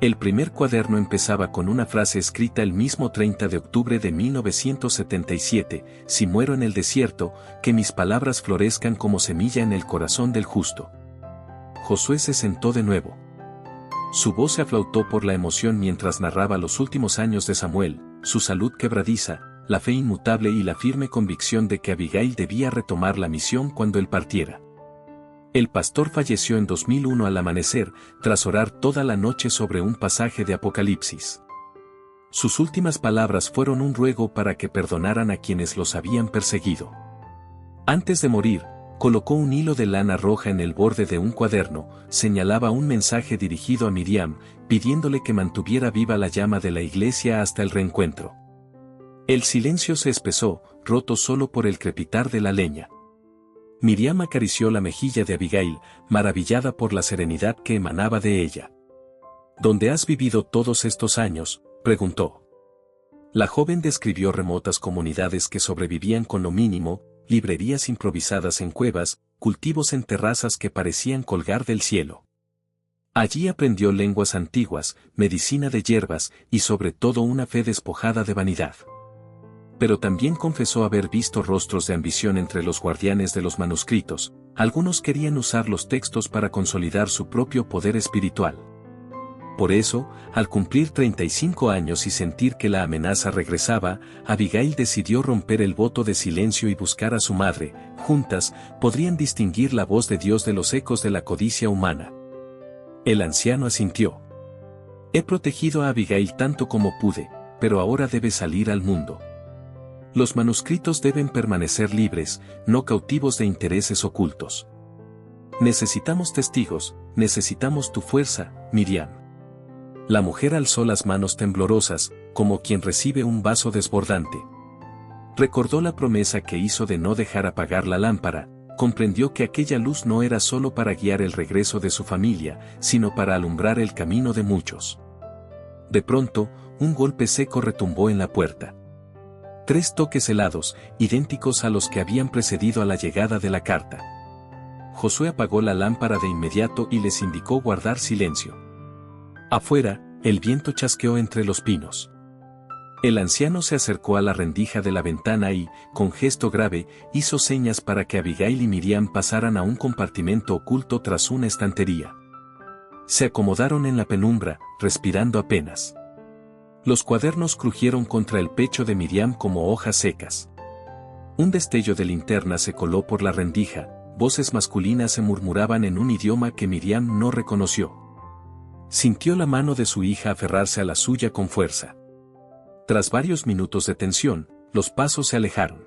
El primer cuaderno empezaba con una frase escrita el mismo 30 de octubre de 1977, «Si muero en el desierto, que mis palabras florezcan como semilla en el corazón del justo». Josué se sentó de nuevo. Su voz se aflautó por la emoción mientras narraba los últimos años de Samuel, su salud quebradiza, la fe inmutable y la firme convicción de que Abigail debía retomar la misión cuando él partiera. El pastor falleció en 2001 al amanecer, tras orar toda la noche sobre un pasaje de Apocalipsis. Sus últimas palabras fueron un ruego para que perdonaran a quienes los habían perseguido. Antes de morir, colocó un hilo de lana roja en el borde de un cuaderno, señalaba un mensaje dirigido a Miriam, pidiéndole que mantuviera viva la llama de la iglesia hasta el reencuentro. El silencio se espesó, roto solo por el crepitar de la leña. Miriam acarició la mejilla de Abigail, maravillada por la serenidad que emanaba de ella. «¿Dónde has vivido todos estos años?», preguntó. La joven describió remotas comunidades que sobrevivían con lo mínimo, librerías improvisadas en cuevas, cultivos en terrazas que parecían colgar del cielo. Allí aprendió lenguas antiguas, medicina de hierbas y sobre todo una fe despojada de vanidad. Pero también confesó haber visto rostros de ambición entre los guardianes de los manuscritos. Algunos querían usar los textos para consolidar su propio poder espiritual. Por eso, al cumplir 35 años y sentir que la amenaza regresaba, Abigail decidió romper el voto de silencio y buscar a su madre. Juntas, podrían distinguir la voz de Dios de los ecos de la codicia humana. El anciano asintió. «He protegido a Abigail tanto como pude, pero ahora debe salir al mundo. Los manuscritos deben permanecer libres, no cautivos de intereses ocultos. Necesitamos testigos, necesitamos tu fuerza, Miriam». La mujer alzó las manos temblorosas, como quien recibe un vaso desbordante. Recordó la promesa que hizo de no dejar apagar la lámpara, comprendió que aquella luz no era solo para guiar el regreso de su familia, sino para alumbrar el camino de muchos. De pronto, un golpe seco retumbó en la puerta. 3 toques helados, idénticos a los que habían precedido a la llegada de la carta. Josué apagó la lámpara de inmediato y les indicó guardar silencio. Afuera, el viento chasqueó entre los pinos. El anciano se acercó a la rendija de la ventana y, con gesto grave, hizo señas para que Abigail y Miriam pasaran a un compartimento oculto tras una estantería. Se acomodaron en la penumbra, respirando apenas. Los cuadernos crujieron contra el pecho de Miriam como hojas secas. Un destello de linterna se coló por la rendija, voces masculinas se murmuraban en un idioma que Miriam no reconoció. Sintió la mano de su hija aferrarse a la suya con fuerza. Tras varios minutos de tensión, los pasos se alejaron.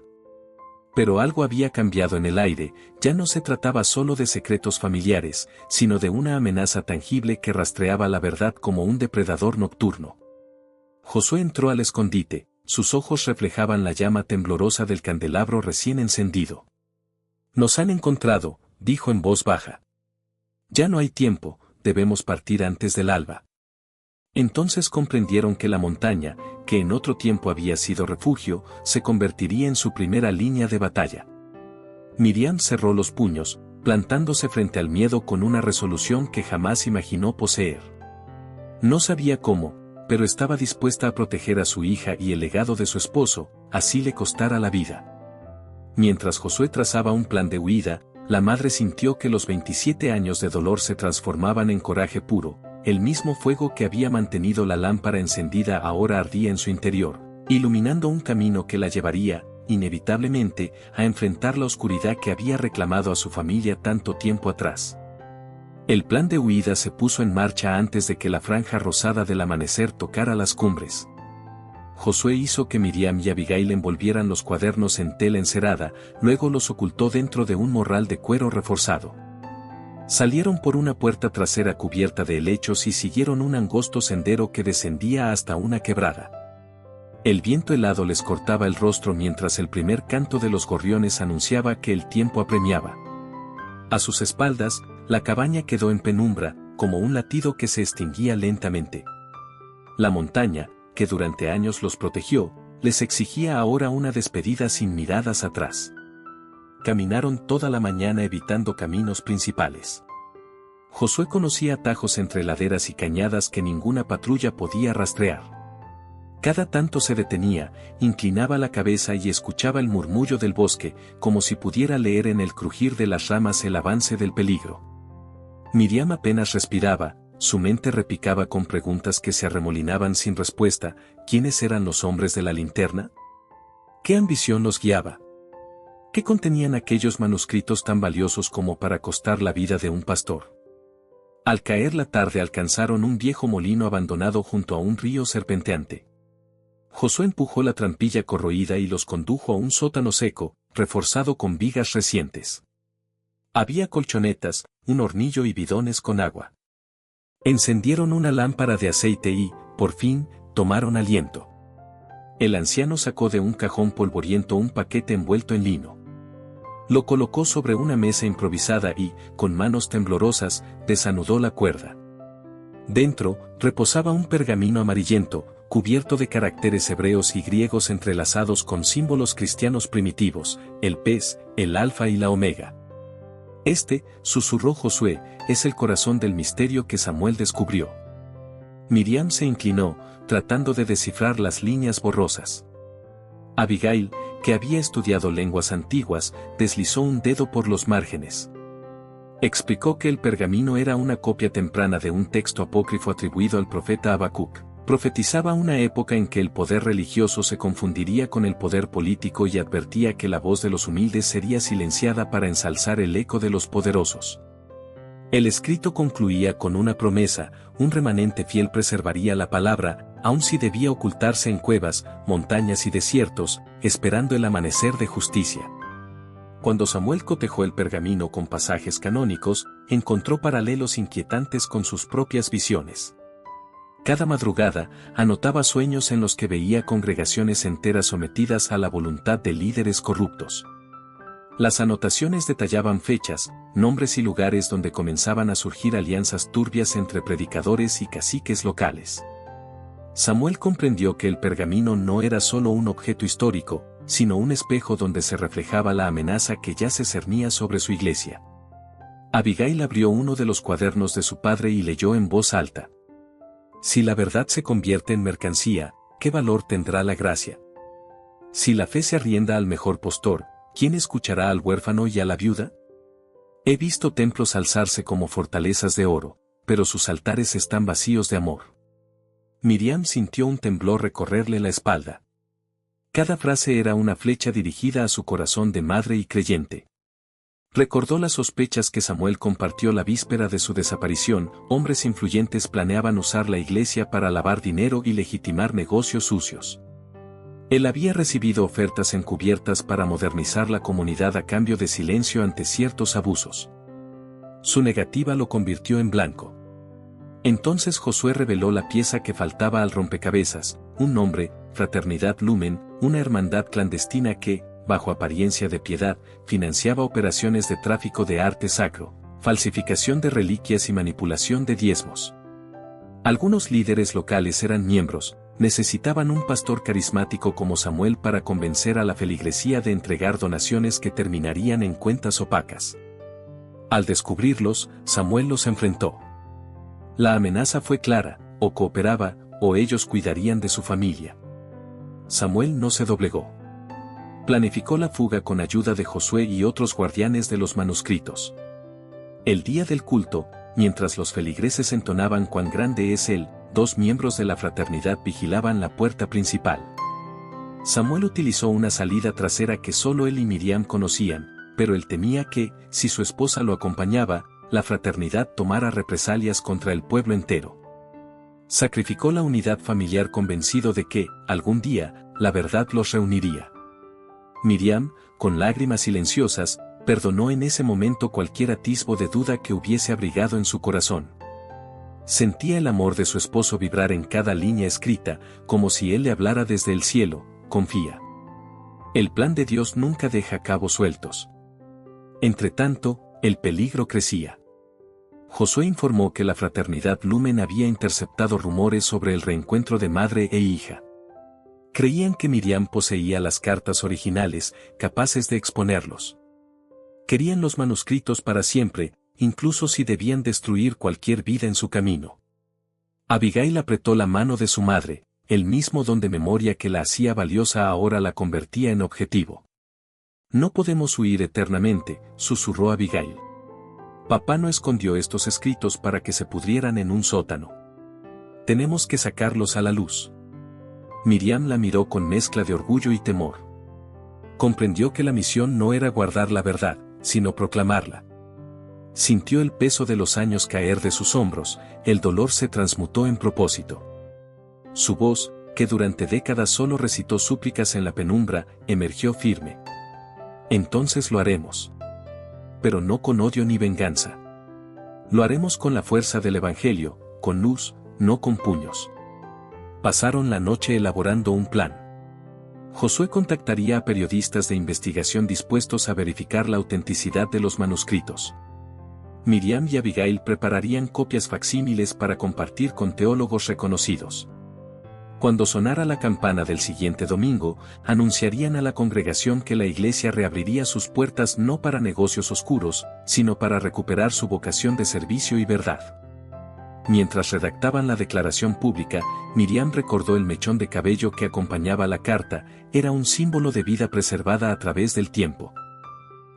Pero algo había cambiado en el aire, ya no se trataba solo de secretos familiares, sino de una amenaza tangible que rastreaba la verdad como un depredador nocturno. Josué entró al escondite, sus ojos reflejaban la llama temblorosa del candelabro recién encendido. «Nos han encontrado», dijo en voz baja. «Ya no hay tiempo, debemos partir antes del alba». Entonces comprendieron que la montaña, que en otro tiempo había sido refugio, se convertiría en su primera línea de batalla. Miriam cerró los puños, plantándose frente al miedo con una resolución que jamás imaginó poseer. No sabía cómo, pero estaba dispuesta a proteger a su hija y el legado de su esposo, así le costara la vida. Mientras Josué trazaba un plan de huida, la madre sintió que los 27 años de dolor se transformaban en coraje puro. El mismo fuego que había mantenido la lámpara encendida ahora ardía en su interior, iluminando un camino que la llevaría, inevitablemente, a enfrentar la oscuridad que había reclamado a su familia tanto tiempo atrás. El plan de huida se puso en marcha antes de que la franja rosada del amanecer tocara las cumbres. Josué hizo que Miriam y Abigail envolvieran los cuadernos en tela encerada, luego los ocultó dentro de un morral de cuero reforzado. Salieron por una puerta trasera cubierta de helechos y siguieron un angosto sendero que descendía hasta una quebrada. El viento helado les cortaba el rostro mientras el primer canto de los gorriones anunciaba que el tiempo apremiaba. A sus espaldas, la cabaña quedó en penumbra, como un latido que se extinguía lentamente. La montaña, que durante años los protegió, les exigía ahora una despedida sin miradas atrás. Caminaron toda la mañana evitando caminos principales. Josué conocía atajos entre laderas y cañadas que ninguna patrulla podía rastrear. Cada tanto se detenía, inclinaba la cabeza y escuchaba el murmullo del bosque, como si pudiera leer en el crujir de las ramas el avance del peligro. Miriam apenas respiraba, su mente repicaba con preguntas que se arremolinaban sin respuesta. ¿Quiénes eran los hombres de la linterna? ¿Qué ambición los guiaba? ¿Qué contenían aquellos manuscritos tan valiosos como para costar la vida de un pastor? Al caer la tarde alcanzaron un viejo molino abandonado junto a un río serpenteante. Josué empujó la trampilla corroída y los condujo a un sótano seco, reforzado con vigas recientes. Había colchonetas, un hornillo y bidones con agua. Encendieron una lámpara de aceite y, por fin, tomaron aliento. El anciano sacó de un cajón polvoriento un paquete envuelto en lino. Lo colocó sobre una mesa improvisada y, con manos temblorosas, desanudó la cuerda. Dentro, reposaba un pergamino amarillento, cubierto de caracteres hebreos y griegos entrelazados con símbolos cristianos primitivos, el pez, el alfa y la omega. Este, susurró Josué, es el corazón del misterio que Samuel descubrió. Miriam se inclinó, tratando de descifrar las líneas borrosas. Abigail, que había estudiado lenguas antiguas, deslizó un dedo por los márgenes. Explicó que el pergamino era una copia temprana de un texto apócrifo atribuido al profeta Habacuc. Profetizaba una época en que el poder religioso se confundiría con el poder político y advertía que la voz de los humildes sería silenciada para ensalzar el eco de los poderosos. El escrito concluía con una promesa: un remanente fiel preservaría la palabra, aun si debía ocultarse en cuevas, montañas y desiertos, esperando el amanecer de justicia. Cuando Samuel cotejó el pergamino con pasajes canónicos, encontró paralelos inquietantes con sus propias visiones. Cada madrugada, anotaba sueños en los que veía congregaciones enteras sometidas a la voluntad de líderes corruptos. Las anotaciones detallaban fechas, nombres y lugares donde comenzaban a surgir alianzas turbias entre predicadores y caciques locales. Samuel comprendió que el pergamino no era solo un objeto histórico, sino un espejo donde se reflejaba la amenaza que ya se cernía sobre su iglesia. Abigail abrió uno de los cuadernos de su padre y leyó en voz alta: Si la verdad se convierte en mercancía, ¿qué valor tendrá la gracia? Si la fe se arrienda al mejor postor, ¿quién escuchará al huérfano y a la viuda? He visto templos alzarse como fortalezas de oro, pero sus altares están vacíos de amor. Miriam sintió un temblor recorrerle la espalda. Cada frase era una flecha dirigida a su corazón de madre y creyente. Recordó las sospechas que Samuel compartió la víspera de su desaparición. Hombres influyentes planeaban usar la iglesia para lavar dinero y legitimar negocios sucios. Él había recibido ofertas encubiertas para modernizar la comunidad a cambio de silencio ante ciertos abusos. Su negativa lo convirtió en blanco. Entonces Josué reveló la pieza que faltaba al rompecabezas, un nombre, Fraternidad Lumen, una hermandad clandestina que, bajo apariencia de piedad, financiaba operaciones de tráfico de arte sacro, falsificación de reliquias y manipulación de diezmos. Algunos líderes locales eran miembros, necesitaban un pastor carismático como Samuel para convencer a la feligresía de entregar donaciones que terminarían en cuentas opacas. Al descubrirlos, Samuel los enfrentó. La amenaza fue clara: o cooperaba, o ellos cuidarían de su familia. Samuel no se doblegó. Planificó la fuga con ayuda de Josué y otros guardianes de los manuscritos. El día del culto, mientras los feligreses entonaban "Cuán grande es Él", 2 miembros de la fraternidad vigilaban la puerta principal. Samuel utilizó una salida trasera que solo él y Miriam conocían, pero él temía que, si su esposa lo acompañaba, la fraternidad tomara represalias contra el pueblo entero. Sacrificó la unidad familiar convencido de que, algún día, la verdad los reuniría. Miriam, con lágrimas silenciosas, perdonó en ese momento cualquier atisbo de duda que hubiese abrigado en su corazón. Sentía el amor de su esposo vibrar en cada línea escrita, como si él le hablara desde el cielo: confía. El plan de Dios nunca deja cabos sueltos. Entretanto, el peligro crecía. Josué informó que la fraternidad Lumen había interceptado rumores sobre el reencuentro de madre e hija. Creían que Miriam poseía las cartas originales, capaces de exponerlos. Querían los manuscritos para siempre, incluso si debían destruir cualquier vida en su camino. Abigail apretó la mano de su madre, el mismo don de memoria que la hacía valiosa ahora la convertía en objetivo. «No podemos huir eternamente», susurró Abigail. «Papá no escondió estos escritos para que se pudrieran en un sótano. Tenemos que sacarlos a la luz». Miriam la miró con mezcla de orgullo y temor. Comprendió que la misión no era guardar la verdad, sino proclamarla. Sintió el peso de los años caer de sus hombros, el dolor se transmutó en propósito. Su voz, que durante décadas solo recitó súplicas en la penumbra, emergió firme. «Entonces lo haremos. Pero no con odio ni venganza. Lo haremos con la fuerza del Evangelio, con luz, no con puños». Pasaron la noche elaborando un plan. Josué contactaría a periodistas de investigación dispuestos a verificar la autenticidad de los manuscritos. Miriam y Abigail prepararían copias facsímiles para compartir con teólogos reconocidos. Cuando sonara la campana del siguiente domingo, anunciarían a la congregación que la iglesia reabriría sus puertas no para negocios oscuros, sino para recuperar su vocación de servicio y verdad. Mientras redactaban la declaración pública, Miriam recordó el mechón de cabello que acompañaba la carta: era un símbolo de vida preservada a través del tiempo.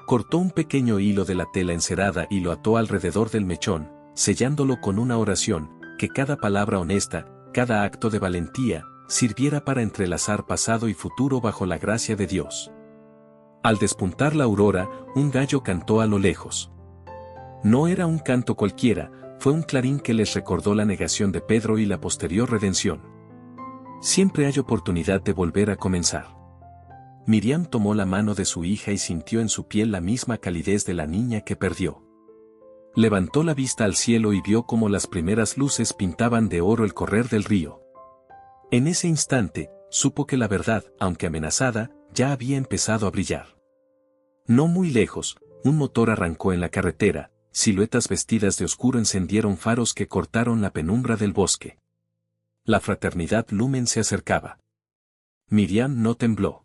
Cortó un pequeño hilo de la tela encerada y lo ató alrededor del mechón, sellándolo con una oración: que cada palabra honesta, cada acto de valentía, sirviera para entrelazar pasado y futuro bajo la gracia de Dios. Al despuntar la aurora, un gallo cantó a lo lejos. No era un canto cualquiera, fue un clarín que les recordó la negación de Pedro y la posterior redención. Siempre hay oportunidad de volver a comenzar. Miriam tomó la mano de su hija y sintió en su piel la misma calidez de la niña que perdió. Levantó la vista al cielo y vio cómo las primeras luces pintaban de oro el correr del río. En ese instante, supo que la verdad, aunque amenazada, ya había empezado a brillar. No muy lejos, un motor arrancó en la carretera, siluetas vestidas de oscuro encendieron faros que cortaron la penumbra del bosque. La fraternidad Lumen se acercaba. Miriam no tembló.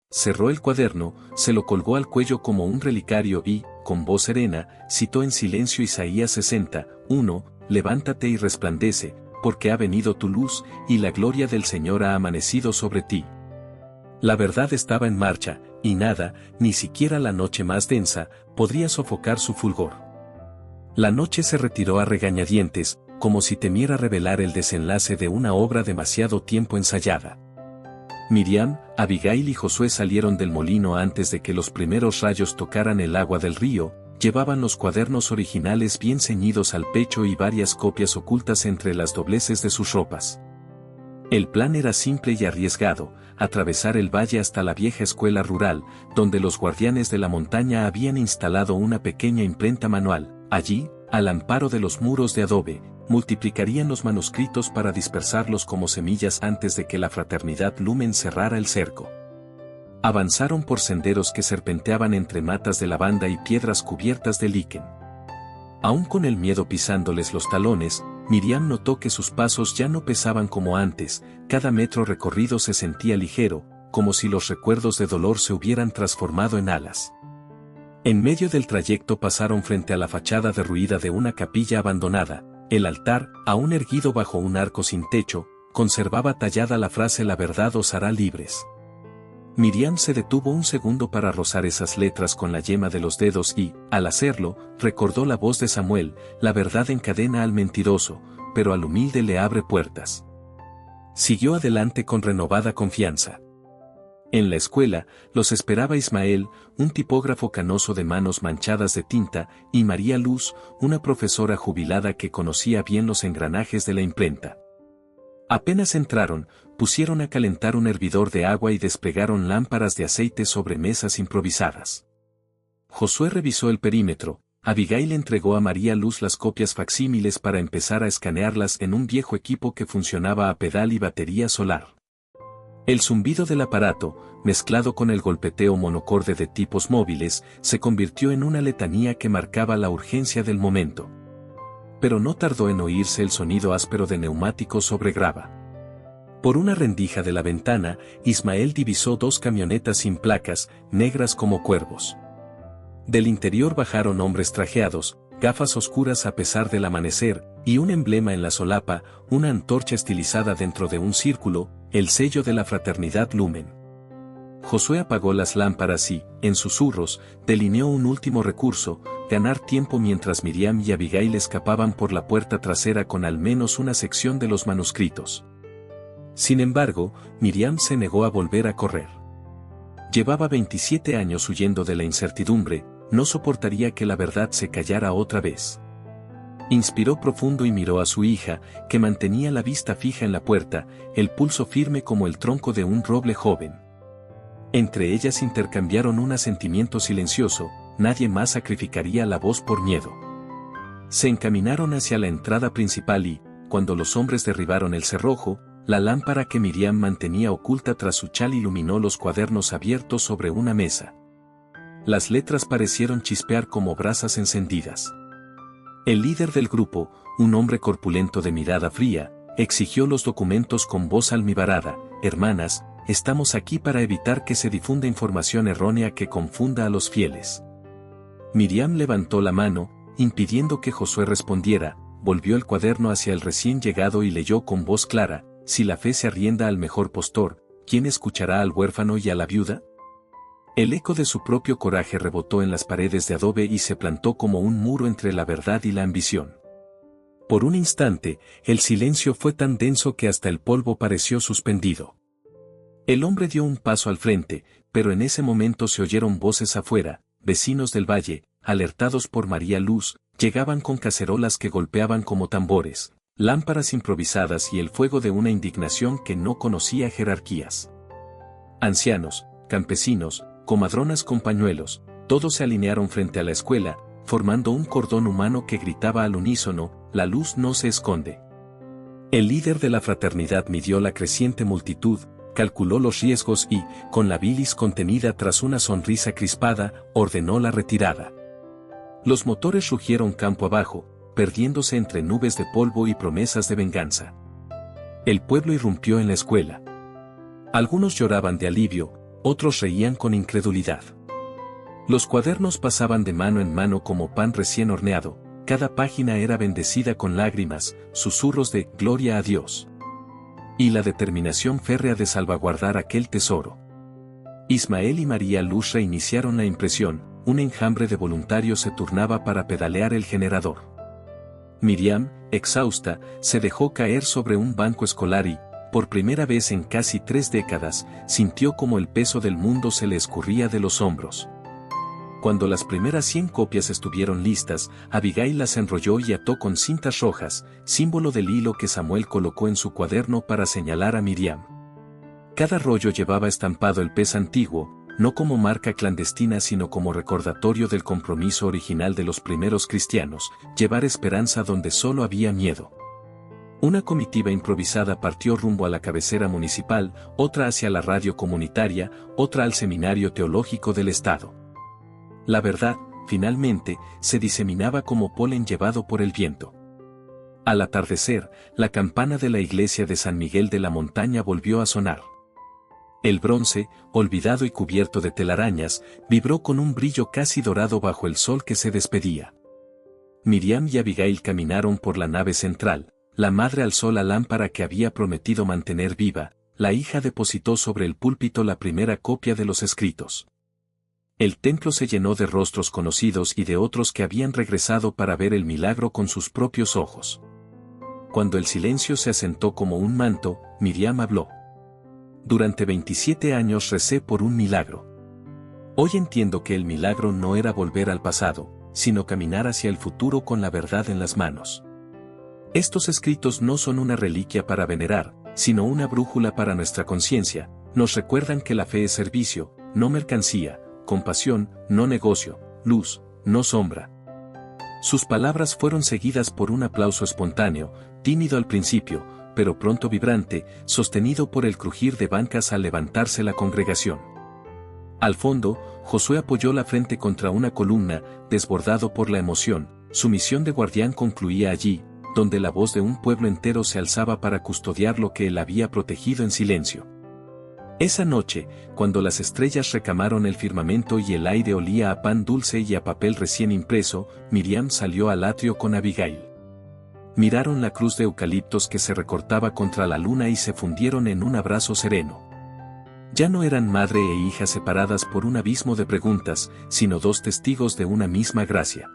Cerró el cuaderno, se lo colgó al cuello como un relicario y, con voz serena, citó en silencio Isaías 60:1, «Levántate y resplandece, porque ha venido tu luz, y la gloria del Señor ha amanecido sobre ti». La verdad estaba en marcha, y nada, ni siquiera la noche más densa, podría sofocar su fulgor. La noche se retiró a regañadientes, como si temiera revelar el desenlace de una obra demasiado tiempo ensayada. Miriam, Abigail y Josué salieron del molino antes de que los primeros rayos tocaran el agua del río. Llevaban los cuadernos originales bien ceñidos al pecho y varias copias ocultas entre las dobleces de sus ropas. El plan era simple y arriesgado: atravesar el valle hasta la vieja escuela rural, donde los guardianes de la montaña habían instalado una pequeña imprenta manual. Allí, al amparo de los muros de adobe, multiplicarían los manuscritos para dispersarlos como semillas antes de que la fraternidad Lumen cerrara el cerco. Avanzaron por senderos que serpenteaban entre matas de lavanda y piedras cubiertas de líquen. Aún con el miedo pisándoles los talones, Miriam notó que sus pasos ya no pesaban como antes. Cada metro recorrido se sentía ligero, como si los recuerdos de dolor se hubieran transformado en alas. En medio del trayecto pasaron frente a la fachada derruida de una capilla abandonada. El altar, aún erguido bajo un arco sin techo, conservaba tallada la frase «La verdad os hará libres». Miriam se detuvo un segundo para rozar esas letras con la yema de los dedos y, al hacerlo, recordó la voz de Samuel: «La verdad encadena al mentiroso, pero al humilde le abre puertas». Siguió adelante con renovada confianza. En la escuela, los esperaba Ismael, un tipógrafo canoso de manos manchadas de tinta, y María Luz, una profesora jubilada que conocía bien los engranajes de la imprenta. Apenas entraron, pusieron a calentar un hervidor de agua y desplegaron lámparas de aceite sobre mesas improvisadas. Josué revisó el perímetro. Abigail entregó a María Luz las copias facsímiles para empezar a escanearlas en un viejo equipo que funcionaba a pedal y batería solar. El zumbido del aparato, mezclado con el golpeteo monocorde de tipos móviles, se convirtió en una letanía que marcaba la urgencia del momento. Pero no tardó en oírse el sonido áspero de neumáticos sobre grava. Por una rendija de la ventana, Ismael divisó dos camionetas sin placas, negras como cuervos. Del interior bajaron hombres trajeados, gafas oscuras a pesar del amanecer, y un emblema en la solapa, una antorcha estilizada dentro de un círculo, el sello de la fraternidad Lumen. Josué apagó las lámparas y, en susurros, delineó un último recurso: ganar tiempo mientras Miriam y Abigail escapaban por la puerta trasera con al menos una sección de los manuscritos. Sin embargo, Miriam se negó a volver a correr. Llevaba 27 años huyendo de la incertidumbre, no soportaría que la verdad se callara otra vez. Inspiró profundo y miró a su hija, que mantenía la vista fija en la puerta, el pulso firme como el tronco de un roble joven. Entre ellas intercambiaron un asentimiento silencioso: nadie más sacrificaría la voz por miedo. Se encaminaron hacia la entrada principal y, cuando los hombres derribaron el cerrojo, la lámpara que Miriam mantenía oculta tras su chal iluminó los cuadernos abiertos sobre una mesa. Las letras parecieron chispear como brasas encendidas. El líder del grupo, un hombre corpulento de mirada fría, exigió los documentos con voz almibarada: «Hermanas, estamos aquí para evitar que se difunda información errónea que confunda a los fieles». Miriam levantó la mano, impidiendo que Josué respondiera, volvió el cuaderno hacia el recién llegado y leyó con voz clara: «Si la fe se arrienda al mejor postor, ¿quién escuchará al huérfano y a la viuda?». El eco de su propio coraje rebotó en las paredes de adobe y se plantó como un muro entre la verdad y la ambición. Por un instante, el silencio fue tan denso que hasta el polvo pareció suspendido. El hombre dio un paso al frente, pero en ese momento se oyeron voces afuera. Vecinos del valle, alertados por María Luz, llegaban con cacerolas que golpeaban como tambores, lámparas improvisadas y el fuego de una indignación que no conocía jerarquías. Ancianos, campesinos, comadronas con pañuelos, todos se alinearon frente a la escuela, formando un cordón humano que gritaba al unísono: «La luz no se esconde». El líder de la fraternidad midió la creciente multitud, calculó los riesgos y, con la bilis contenida tras una sonrisa crispada, ordenó la retirada. Los motores rugieron campo abajo, perdiéndose entre nubes de polvo y promesas de venganza. El pueblo irrumpió en la escuela. Algunos lloraban de alivio, otros reían con incredulidad. Los cuadernos pasaban de mano en mano como pan recién horneado, cada página era bendecida con lágrimas, susurros de «Gloria a Dios» y la determinación férrea de salvaguardar aquel tesoro. Ismael y María Luz reiniciaron la impresión, un enjambre de voluntarios se turnaba para pedalear el generador. Miriam, exhausta, se dejó caer sobre un banco escolar y, por primera vez en casi 3 décadas, sintió como el peso del mundo se le escurría de los hombros. Cuando las primeras 100 copias estuvieron listas, Abigail las enrolló y ató con cintas rojas, símbolo del hilo que Samuel colocó en su cuaderno para señalar a Miriam. Cada rollo llevaba estampado el pez antiguo, no como marca clandestina sino como recordatorio del compromiso original de los primeros cristianos, llevar esperanza donde solo había miedo. Una comitiva improvisada partió rumbo a la cabecera municipal, otra hacia la radio comunitaria, otra al seminario teológico del estado. La verdad, finalmente, se diseminaba como polen llevado por el viento. Al atardecer, la campana de la iglesia de San Miguel de la Montaña volvió a sonar. El bronce, olvidado y cubierto de telarañas, vibró con un brillo casi dorado bajo el sol que se despedía. Miriam y Abigail caminaron por la nave central. La madre alzó la lámpara que había prometido mantener viva, la hija depositó sobre el púlpito la primera copia de los escritos. El templo se llenó de rostros conocidos y de otros que habían regresado para ver el milagro con sus propios ojos. Cuando el silencio se asentó como un manto, Miriam habló. Durante 27 años recé por un milagro. Hoy entiendo que el milagro no era volver al pasado, sino caminar hacia el futuro con la verdad en las manos. Estos escritos no son una reliquia para venerar, sino una brújula para nuestra conciencia, nos recuerdan que la fe es servicio, no mercancía, compasión, no negocio, luz, no sombra. Sus palabras fueron seguidas por un aplauso espontáneo, tímido al principio, pero pronto vibrante, sostenido por el crujir de bancas al levantarse la congregación. Al fondo, Josué apoyó la frente contra una columna, desbordado por la emoción, su misión de guardián concluía allí, donde la voz de un pueblo entero se alzaba para custodiar lo que él había protegido en silencio. Esa noche, cuando las estrellas recamaron el firmamento y el aire olía a pan dulce y a papel recién impreso, Miriam salió al atrio con Abigail. Miraron la cruz de eucaliptos que se recortaba contra la luna y se fundieron en un abrazo sereno. Ya no eran madre e hija separadas por un abismo de preguntas, sino dos testigos de una misma gracia.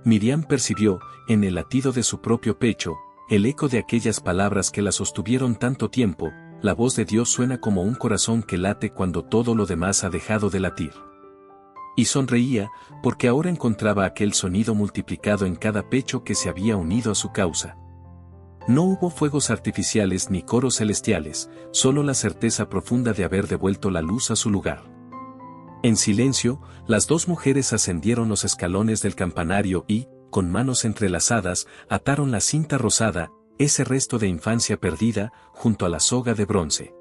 Miriam percibió, en el latido de su propio pecho, el eco de aquellas palabras que la sostuvieron tanto tiempo, la voz de Dios suena como un corazón que late cuando todo lo demás ha dejado de latir. Y sonreía, porque ahora encontraba aquel sonido multiplicado en cada pecho que se había unido a su causa. No hubo fuegos artificiales ni coros celestiales, solo la certeza profunda de haber devuelto la luz a su lugar. En silencio, las dos mujeres ascendieron los escalones del campanario y, con manos entrelazadas, ataron la cinta rosada, ese resto de infancia perdida, junto a la soga de bronce.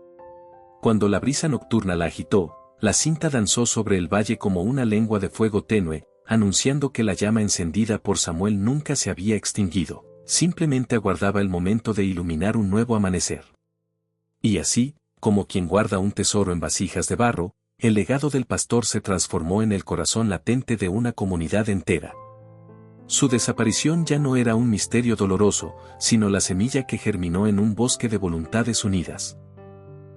Cuando la brisa nocturna la agitó, la cinta danzó sobre el valle como una lengua de fuego tenue, anunciando que la llama encendida por Samuel nunca se había extinguido, simplemente aguardaba el momento de iluminar un nuevo amanecer. Y así, como quien guarda un tesoro en vasijas de barro, el legado del pastor se transformó en el corazón latente de una comunidad entera. Su desaparición ya no era un misterio doloroso, sino la semilla que germinó en un bosque de voluntades unidas.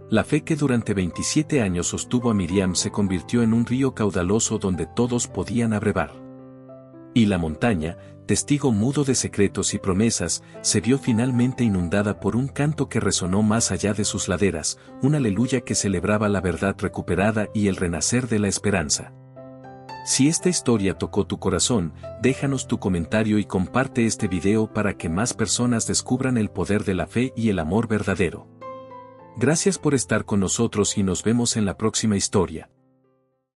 La fe que durante 27 años sostuvo a Miriam se convirtió en un río caudaloso donde todos podían abrevar. Y la montaña, testigo mudo de secretos y promesas, se vio finalmente inundada por un canto que resonó más allá de sus laderas, un aleluya que celebraba la verdad recuperada y el renacer de la esperanza. Si esta historia tocó tu corazón, déjanos tu comentario y comparte este video para que más personas descubran el poder de la fe y el amor verdadero. Gracias por estar con nosotros y nos vemos en la próxima historia.